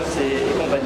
Beatles et compagnie.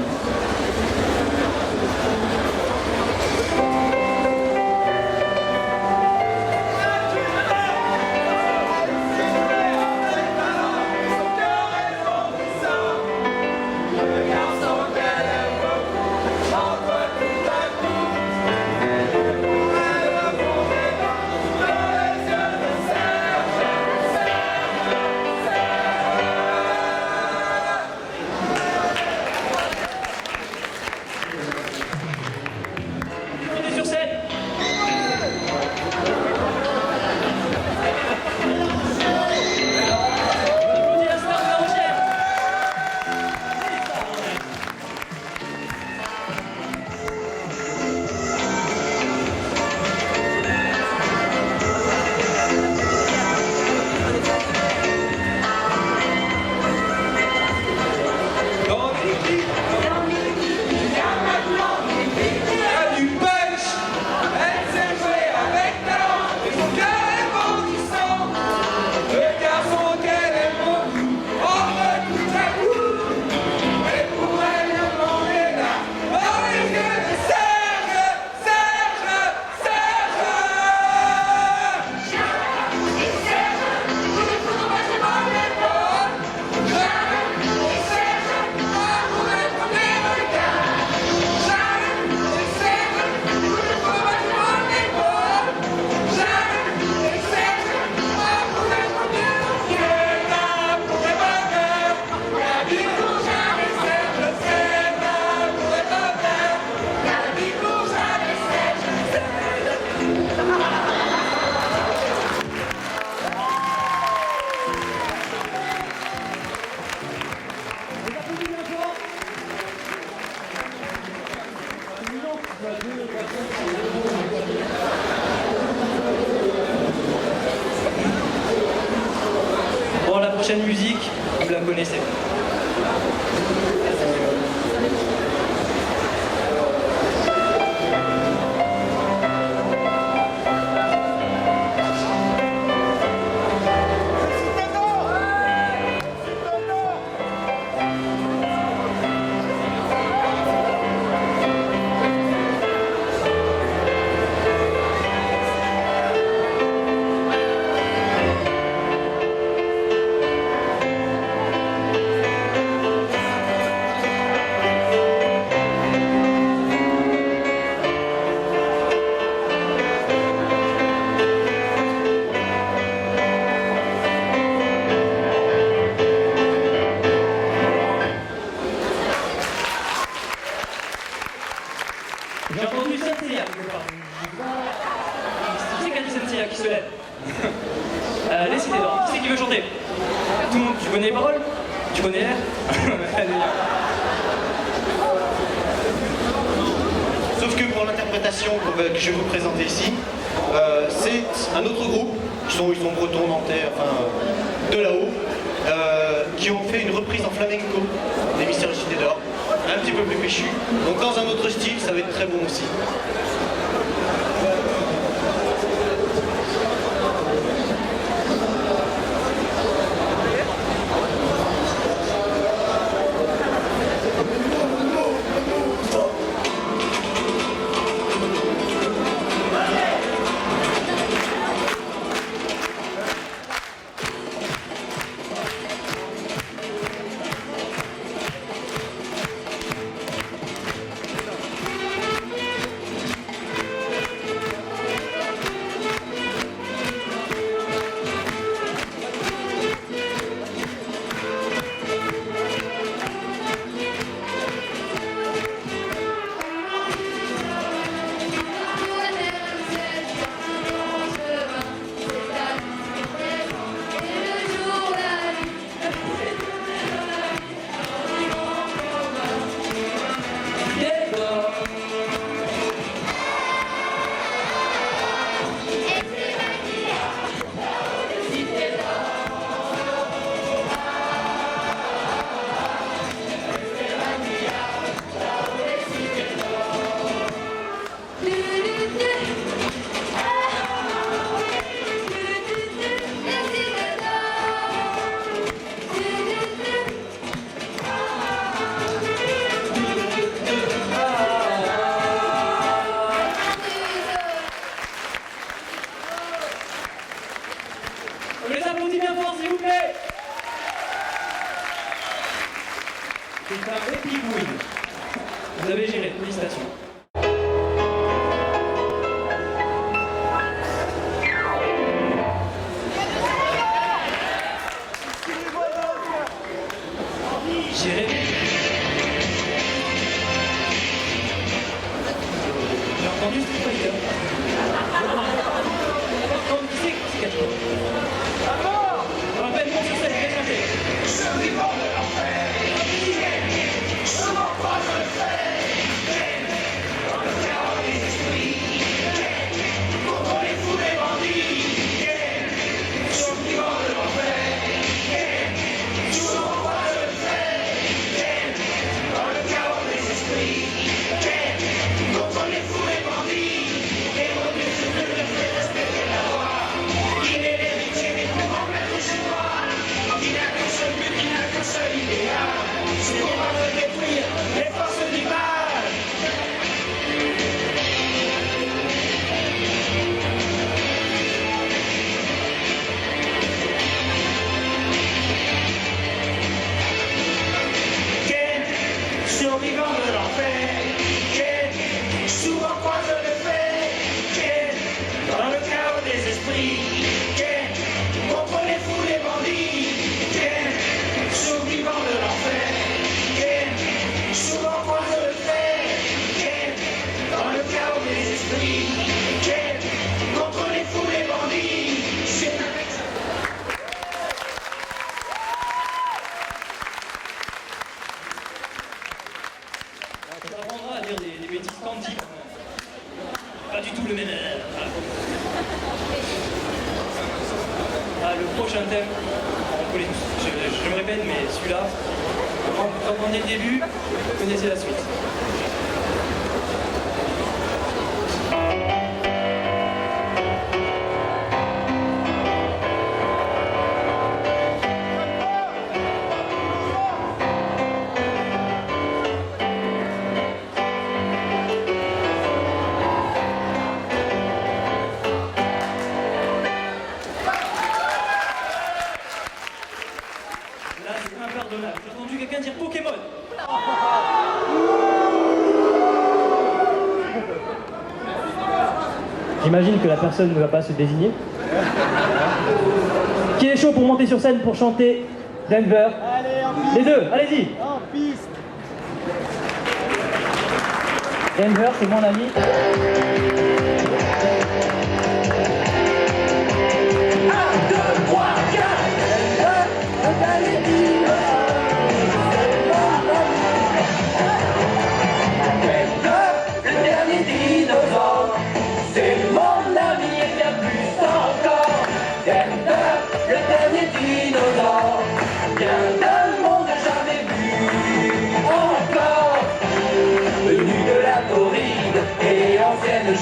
Bon, la prochaine musique, vous la connaissez. J'ai entendu Senseiya quelque part. Qui c'est qui a dit Senseiya qui se lève? Décidez donc, qui c'est qui veut chanter? Tout le monde, tu connais les paroles? Tu connais l'air? Sauf que pour l'interprétation que je vais vous présenter ici, c'est un autre groupe, ils sont bretons, nantais, enfin de là-haut, qui ont fait une reprise en flamenco des Mystères du Cité d'Or, un petit peu plus péchu. Donc dans un autre style, ça va être très bon aussi. Vous avez géré, félicitations. Géré. J'ai entendu ce qu'il faut. Quand qui c'est quelque chose. On rappelle, mon sur scène, bien chanté. Survivant de l'enfer, souvent croise le fait, dans le chaos des esprits, contre les fous, les bandits, survivant de l'enfer, souvent croise le fait, dans le chaos des esprits, contre les fous, les bandits, c'est avec ça. Ça t'apprendra à dire des bêtises quantiques. Pas du tout le même. Ah, le prochain thème, on connaît tous. Je me répète, mais celui-là, quand vous comprenez le début, vous connaissez la suite. Là, c'est impardonnable. J'ai entendu quelqu'un dire Pokémon. J'imagine que la personne ne va pas se désigner. Qui est chaud pour monter sur scène pour chanter Denver? Allez, en piste. Les deux, allez-y. En piste. Denver, c'est mon ami.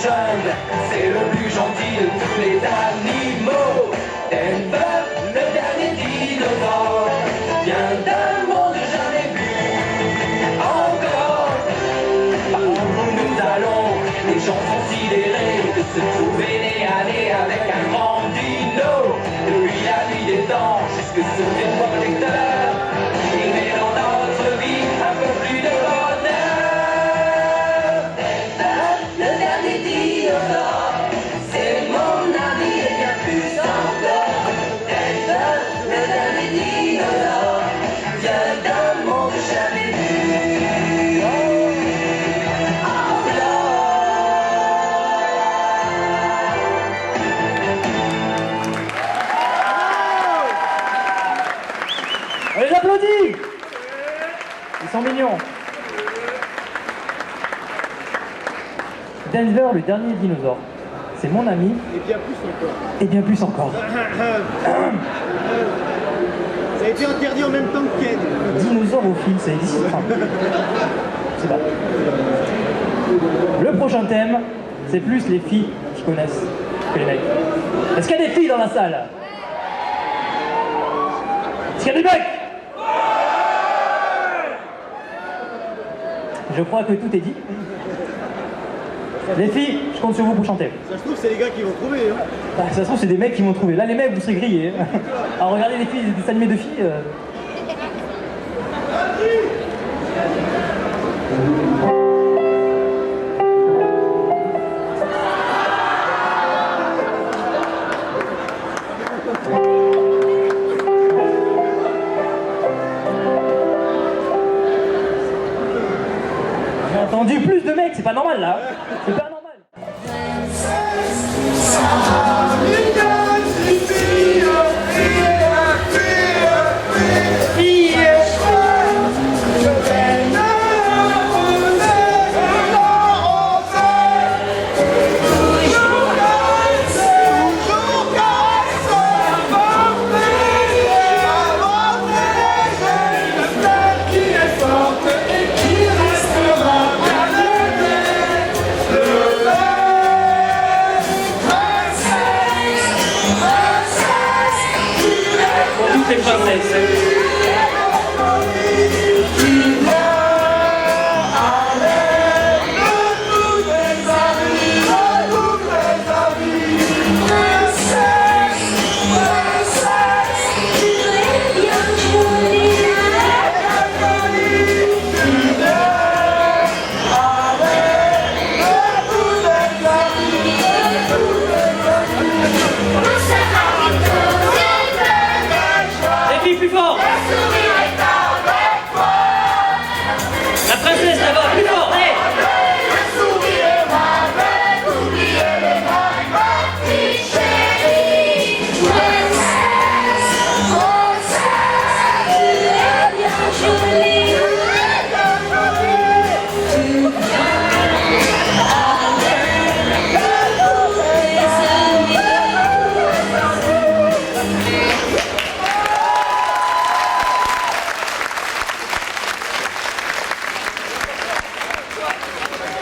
Jungle, c'est le plus gentil de tous les animaux. Denver, le dernier dinosaure, vient d'un monde jamais vu encore. Par où nous allons, les gens sont sidérés de se trouver nez à nez avec un grand dino. Depuis la nuit des temps jusque sur des projecteurs, il met dans notre vie un peu plus de bonheur. C'est mon ami et bien plus encore. Denver, le dernier dinosaure, vient d'un monde jamais vu On les applaudit. Ils sont mignons. Denver, le dernier dinosaure. C'est mon ami. Et bien plus encore. Et bien plus encore. Ça a été interdit en même temps que Ken. Dinosaurophile, ça existe. Enfin, c'est bon. Le prochain thème, c'est plus les filles qui connaissent que les mecs. Est-ce qu'il y a des filles dans la salle? Est-ce qu'il y a des mecs? Je crois que tout est dit. Les filles, je compte sur vous pour chanter. Ça se trouve, c'est les gars qui vont trouver. Hein. Ah, ça se trouve, c'est des mecs qui vont trouver. Là, les mecs, vous serez grillés. Alors, regardez les filles, des dessins animés de filles. J'ai entendu plus de mecs, c'est pas normal là. C'est pas normal. Les princesses. Plus fort. La princesse là-bas, plus fort, allez.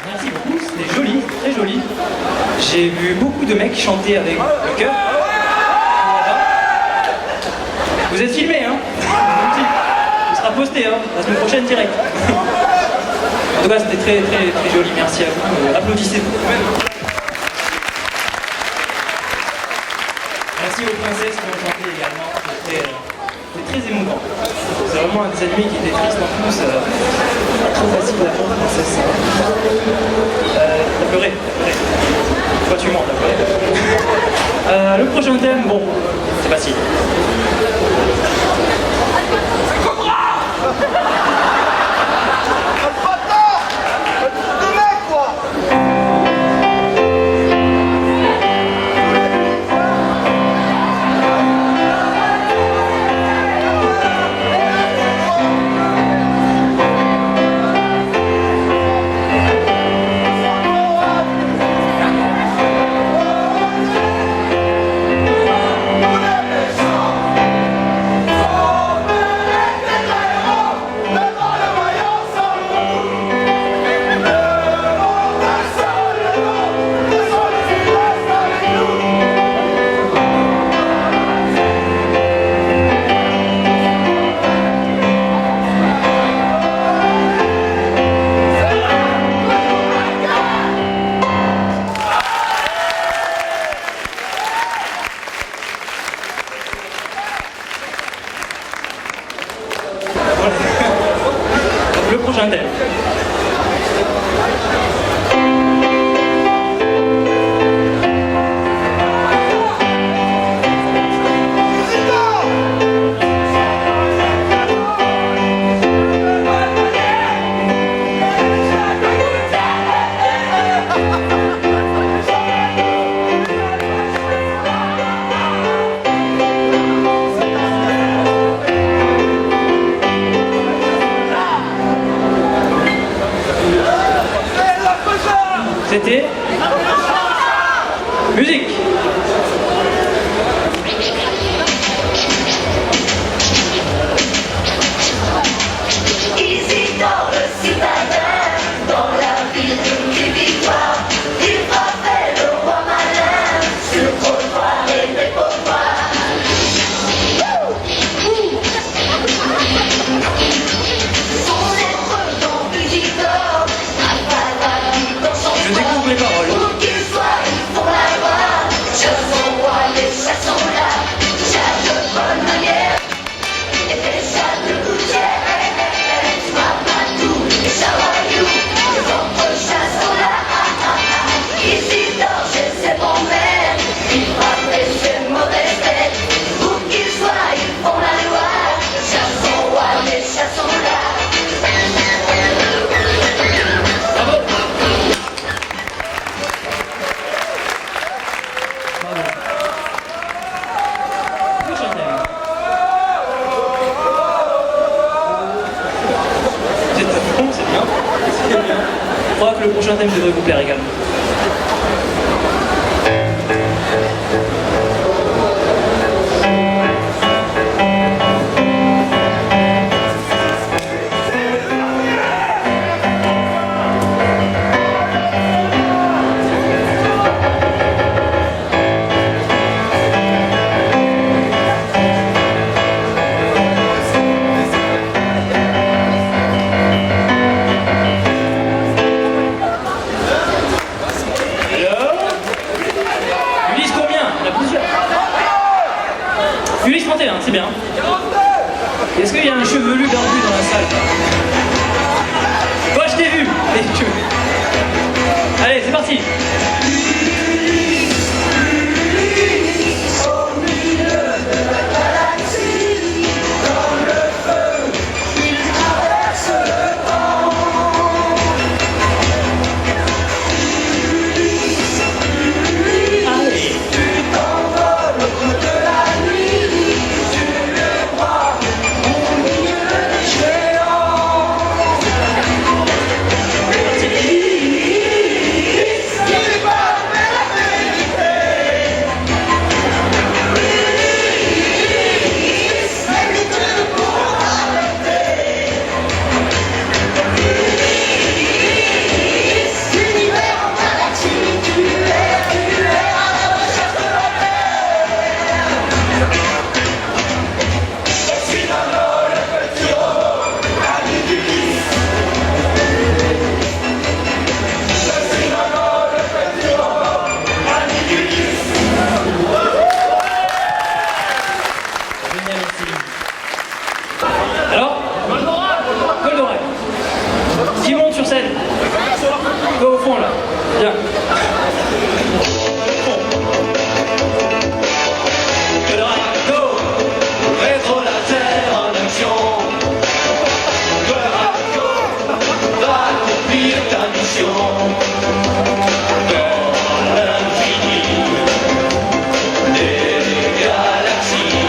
Merci beaucoup, c'était joli, très joli. J'ai vu beaucoup de mecs chanter avec le cœur. Vous êtes filmés, hein? Il sera posté, hein, la semaine prochaine direct. En tout cas, c'était très, très, très joli, merci à vous. Applaudissez-vous. Merci aux princesses qui ont chanté également, c'était très émouvant. C'est vraiment un des animés qui était triste en plus. Trop facile à faire, princesse. T'as pleuré, t'as pleuré. Pourquoi tu mens, t'as pleuré. Le prochain thème, bon, c'est facile. Le prochain thème. que le prochain thème devrait vous plaire également. Ulysse combien? Il y en a plusieurs. Ulysse 31, c'est bien. Est-ce qu'il y a un chevelu barbu dans la salle? Moi je t'ai vu. Allez, c'est parti. Alors, Goldorak, qui monte sur scène? Va au fond là. Bien. Goldorak, go! Rétro la terre en action. Goldorak, go! Va accomplir ta mission. Dans l'infini des galaxies.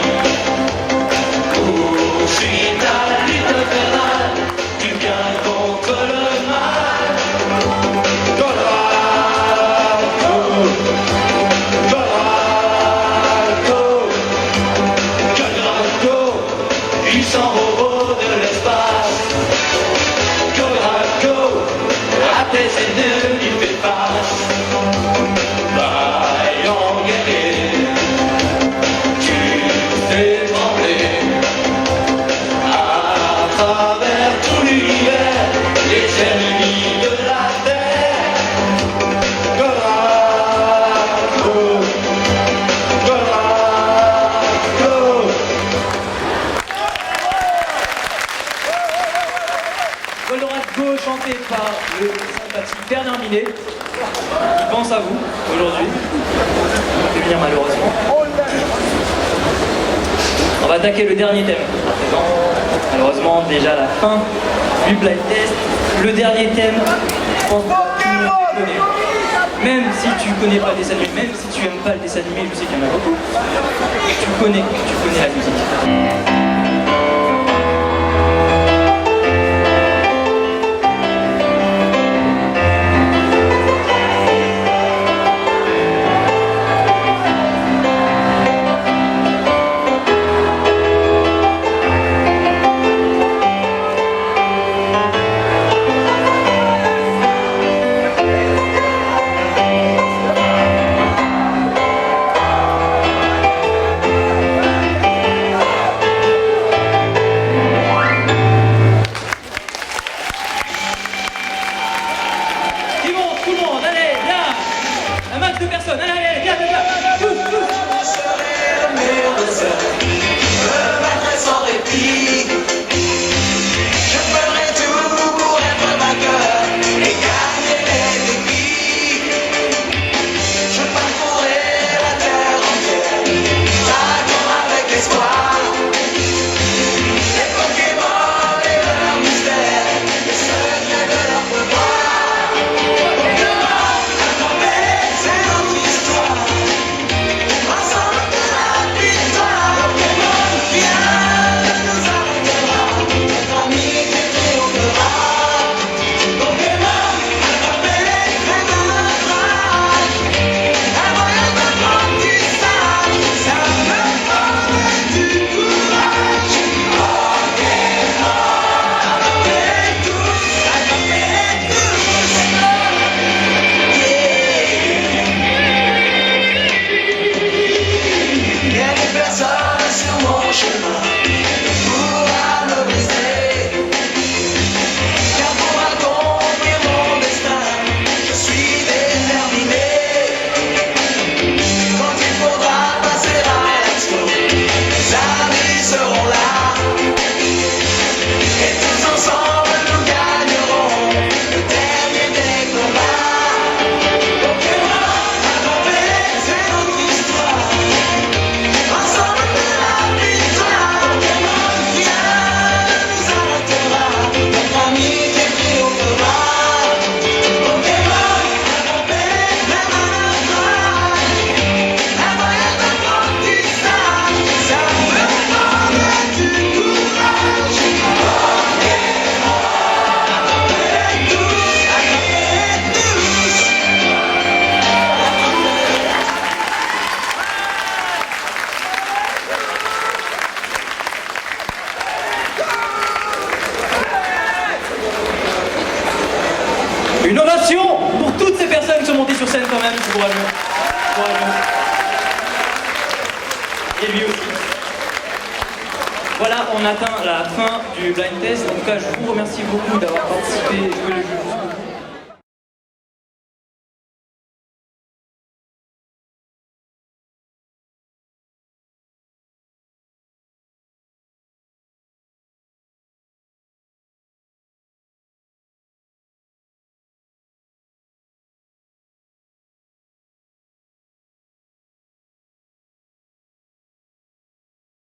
Au final, lutte infernale, tu viens contre le mal. Goldorak, go! Goldorak, go! Goldorak, go! Puissant robot de l'espace. Goldorak, go! À tes ennemis fais face. Vaillant guerrier, tu fais trembler. À travers tout l'univers, les ennemis de la terre. Goldorak, go! Goldorak, go! Goldorak Go, chanté par le sympathique Bernard Minet, qui pense à vous aujourd'hui. Il peut venir malheureusement. On va attaquer le dernier thème à présent. Malheureusement, déjà la fin du blind test. Le dernier thème, je pense que tout le monde le connaît. Même si tu connais pas le dessin animé, même si tu aimes pas le dessin animé, je sais qu'il y en a beaucoup, tu connais la musique. Une ovation pour toutes ces personnes qui sont montées sur scène quand même, c'est courageux. Courageux. Et lui aussi. Voilà, on atteint la fin du blind test. En tout cas, je vous remercie beaucoup d'avoir participé et joué le jeu jusqu'au bout.